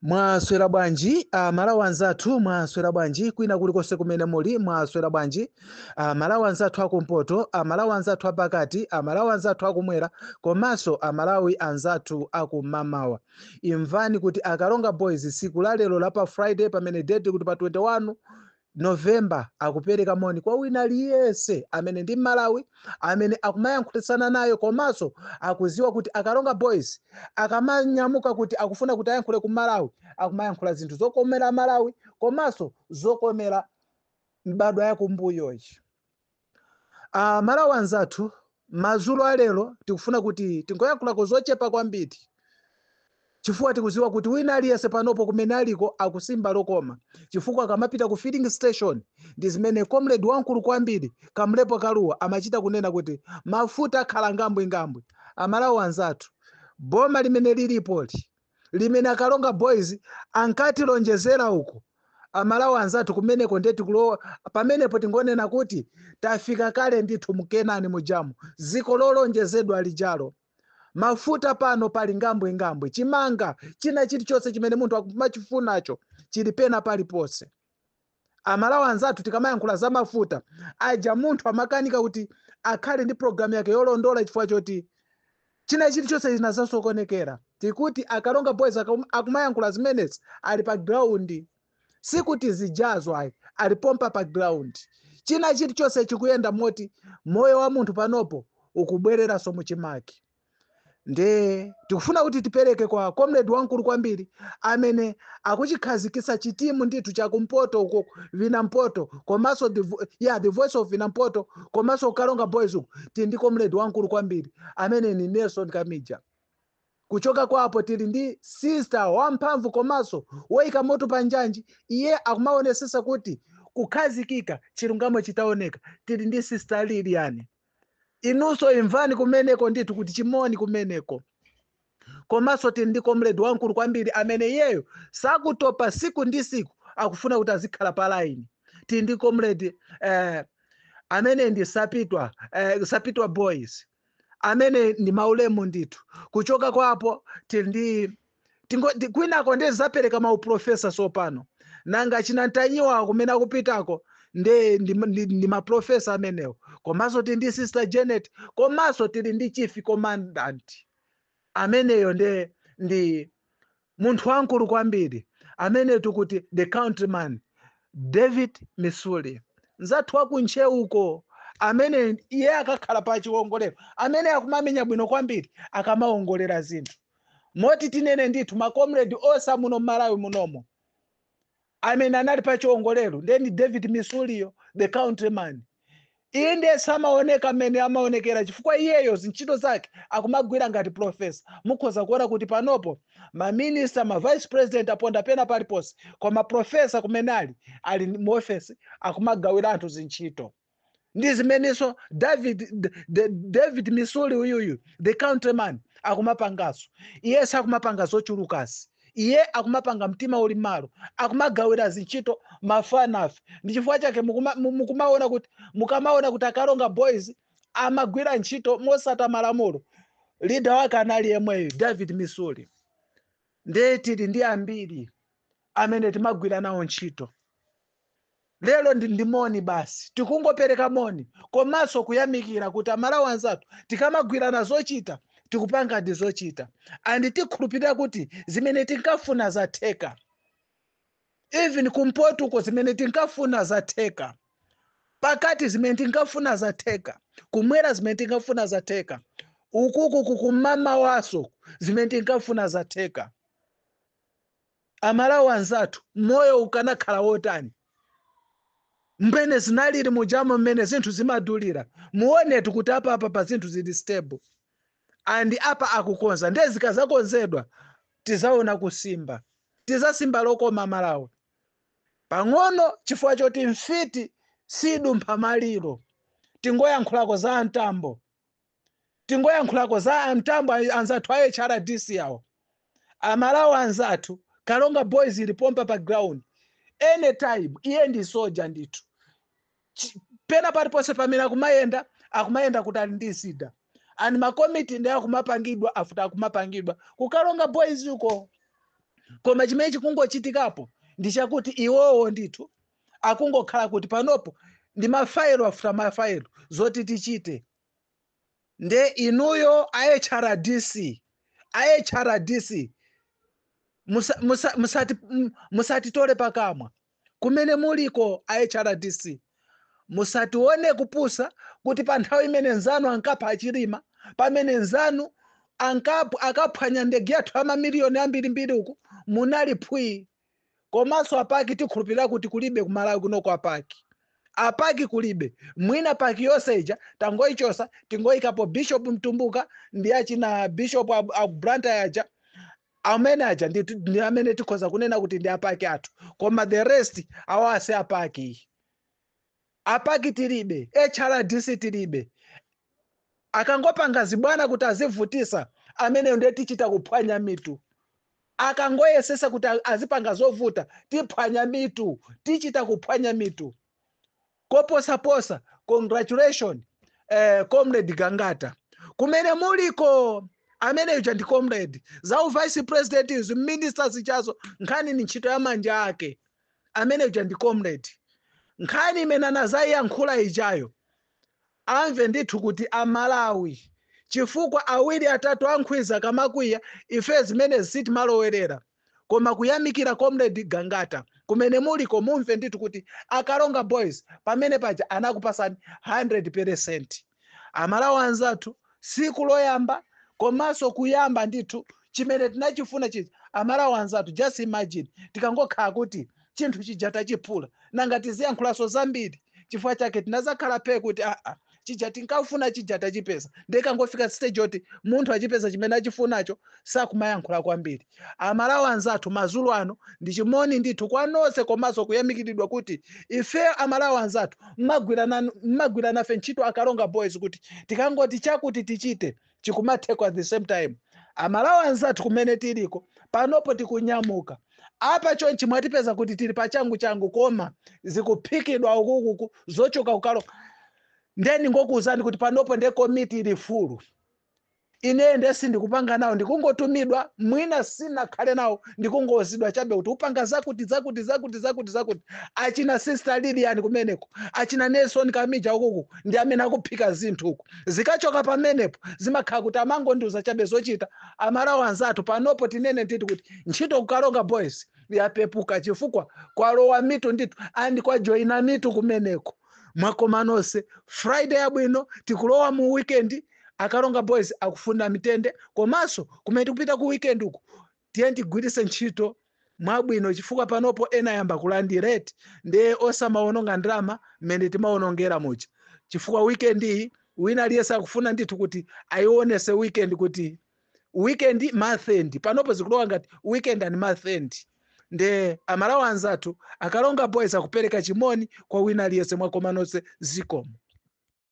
Mwaswera bwanji Malawi anzathu mwaswera bwanji kwina kulikonse kumene muli mwaswera bwanji Malawi anzathu akumpoto Malawi anzathu apakati Malawi anzathu akumwera komanso Malawi anzathu akumamawa. Imvani kuti Akalonga Boys siku la lero la pa Friday pamene date kuti pa 21 November akupereka moni kwa wina aliyense amene ndi Malawi amene akumayankhulitsana nayo komanso akuziwa kuti Akalonga Boys akamanyamuka kuti akufuna kuti ayankhule ku Malawi akumayankhula zinthu zokomera Malawi komanso zokomera mbadwa ya kumbuyoyi. Malawi anzathu madzulo alero tikufuna kuti tingoyankhulako zochepa kwambiri chifukwa tikuziwa kuti wina aliyense panopo kumene aliko akusimba lokoma chifukwa akamapita ku filling station ndi zimene comrade wankulu kwambiri Kamlepo Kaluwa amachita kunena kuti mafuta akhala ngambwingambwe. Malawi anzathu boma limene lilipoli limene Akalonga Boys ankatilonjezera uko Malawi anzathu kumeneko ndeti kulowa pamenepo tingonena kuti tafika kale ndithu mukenani mujamu ziko lolonjezedwa lijalo. Mafuta pano pali ngambwingambwe chimanga china chilichonse chimene munthu akumachifunacho chili pena paliponse. Malawi anzathu tikamayankhula za mafuta aja munthu amakanika kuti akhale ndi programu yake yolondola chifukwa choti china chilichonse chinazasokonekera tikuti Akalonga Boys akumayankhula zimenezi ali pa ground sikuti zijazwa alipompa pa ground china chilichonse chikuyenda moti moyo wa munthu panopo ukubwereranso muchimake. Nde tikufuna kuti tipereke kwa comrade wankulu kwambiri amene akuchikhazikitsa chitimu ndithu chakumpoto uko Vinampoto komanso the voice of Vinampoto komanso Akalonga Boys uko tili ndi comrade wankulu kwambiri amene ni Nelson Kamija. Kuchoka kwapo tili ndi sister wamphamvu komanso woyika moto panjanji iye akumaonesesa kuti kukhazikika chilungamo chitaoneka tili ndi sister Lilian. Inunso imvani kumeneko ndithu kuti chimoni kumeneko komanso tili ndi comrade wankulu kwambiri amene iyeyo sakutopa siku ndi siku akufuna kuti azikhala pa line. Tili ndi comrade amene ndi Sapitwa Boys amene ndi maulemu ndithu. Kuchoka kwapo tili ndi kwinako ndi zapereka mauprofesa sopano nanga chinantanyiwa kumene akupitako ndi maprofesa amenewo komanso tili ndi sister Janet komanso tili ndi chief commandant ameneyo ndi munthu wankulu kwambiri amene tikuti the countryman David Misuli nzathu wakuncheuko amene iye akakhala pa chiwongolero amene akumamenya bwino kwambiri akamaongolera zinthu moti tinene ndithu makomrade osa muno Malawi munomo amene anali pa chiwongolero ndeni David Misuliyo the countryman. Iye ndiye samaoneka amene amaonekera chifukwa iyeyo zintchito zake akumagwira ngati profesa. Mukhoza kuona kuti panopo maminista vice president aponda pena paliponse koma profesa kumenali ali mu office akumagawira anthu zintchito. Ndi zimeneso David Misuli uyuyu the countryman akumapangaso iye sakumapanga zochulukasi iye akumapanga mtima uli malo akumagawira zintchito mafanafe. Ndi chifukwa chake mukamaona kuti Akalonga Boys amagwira ntchito mosata malamulo leader wake anali yemweyo David Misuli. Nde tili ndi ambiri amene timagwira nawo ntchito. Lero ndi moni basi tikungopereka moni komanso kuyamikira kuti Malawi anzathu tikamagwirana zochita tikupanga ndi zochita andi tikhulupirira kuti zimene tinkafuna zatheka. Even kumpoto uko zimene tinkafuna zatheka pakati zimene tinkafuna zatheka kumwera zimene tinkafuna zatheka ukuku kumama waso zimene tinkafuna zatheka. Malawi anzathu moyo ukanakhala wotani mbene zinalili mujamo mmene zinthu zimadulira muonetu kuti apa pa zinthu zili stable andi apa akukonza nde zikazakonzedwa tizaona kusimba tizasimba lokoma Malawi pang'ono chifukwa choti mfiti sidumpha maliro. Tingoyankhulako za amtambo anzathu a HRDC yawo Malawi anzathu Kalonga Boys ilipompa pa ground anytime iye ndi soja ndithu pena paliponse pamene akumayenda kuti ali ndi sida ani makomiti ndi akumapangidwa afuta akumapangidwa ku Kalonga Boys uko koma chimene chikungochitikapo ndi chakuti iwowo ndithu akungokhala kuti panopo ndi mafailo afuna mafailo zoti tichite. Nde inuyo HRDC musatitole pakamwa kumene muliko HRDC. Musatione kupusa kuti pa nthawi imene nzanu ankapha achilima, pamene nzanu akaphwanya ndege yathu amamiliyoni ambirimbiri uku munali phwi. Komanso apaki tikhulupirira kuti kulibe kumalawi kunoko apaki kulibe. Mwina paki yonse ija tangoyichosa tingoyikapo Bishop Mtumbuka ndi achina Bishop Branta yaja amene aja ndi amene tikhoza kunena kuti ndi apaki athu, koma the rest awase apaki tilibe, HRDC tilibe. Akangopanga zibwana kuti azivutisa amene ndiye tichita kuphwanya mitu. Akangoyesesa kuti azipanga zovuta tiphwanya mitu, tichita kuphwanya mitu. Koposa congratulations comrade Gangata kumene muliko amene uja ndi comrade za vice president izi ministers chazo nkhani ni ntchito ya manja ake amene uja ndi comrade. Nkhani imene anazayiyankhula ijayo amve ndithu kuti amalawi chifukwa awiri atatu ankhwiza kamakwiya ife zimene ziti malowerera, koma kuyamikira comrade Gangata kumene muliko mumve ndithu kuti Akalonga Boys pamene paja anakupasani 100%. Amalawi anzathu siku loyamba komanso kuyamba ndithu chimene tinachifuna chichi. Amalawi anzathu just imagine tikangokhala kuti chinthu chija tachiphula nanga tiziyankhulaso zambiri, chifukwa chake tinazakhala pe kuti chija tinkafuna chija tachipeza, ndekangofika stage yoti munthu achipeza chimene achifunacho sakumayankhula kwambiri. Amalawi anzathu mazulu ano ndi chimoni ndithu kwanonse, komanso kuyamikiridwa kuti ife amalawi anzathu mmagwira nafe ntchito Akalonga Boys kuti tikangoti chakuti tichite chikumatheka at the same time. Amalawi anzathu kumene tiliko panopo tikunyamuka apa chonchi mwatipeza kuti tili pachangu koma zikuphikidwa ukuku zochoka Kukalonga. Ndeni ngokuuzani kuti panopo nde komiti ili fulu. Ine nde sindikupanga nawo, ndikungotumidwa, mwina sina khale nawo, ndikungozidwa chabe kuti upanga zakuti. Achina Sister Lilian kumeneko, achina Nelson Kamija ukuku ndi amene akuphika zinthu uku. Zikachoka pamenepo zimakhala kuti amangondiuza chabe zochita. Amalawi anzathu panopo tinene ndithu kuti ntchito Kukalonga Boys yapepuka chifukwa kwalowa mitu ndithu andi kwa joina mitu kumeneko. Mwakomanonse Friday yabwino tikulowa mu weekend. Akalonga Boys akufunda mitende, komanso kumene tikupita ku weekend uku tiye tigwiritse ntchito mwabwino chifukwa panopo ena yamba kulandireti nde osamaononga ndrama mmene timaonongera mucha, chifukwa weekend iyi wina aliyesa akufuna ndithu kuti ayionese weekend kuti weekend month end. Panopo zikulowa ngati weekend and month end. Nde amalawi anzathu Akalonga Boys akupereka chimoni kwa wina aliyese. Mwakomanonse zikomo.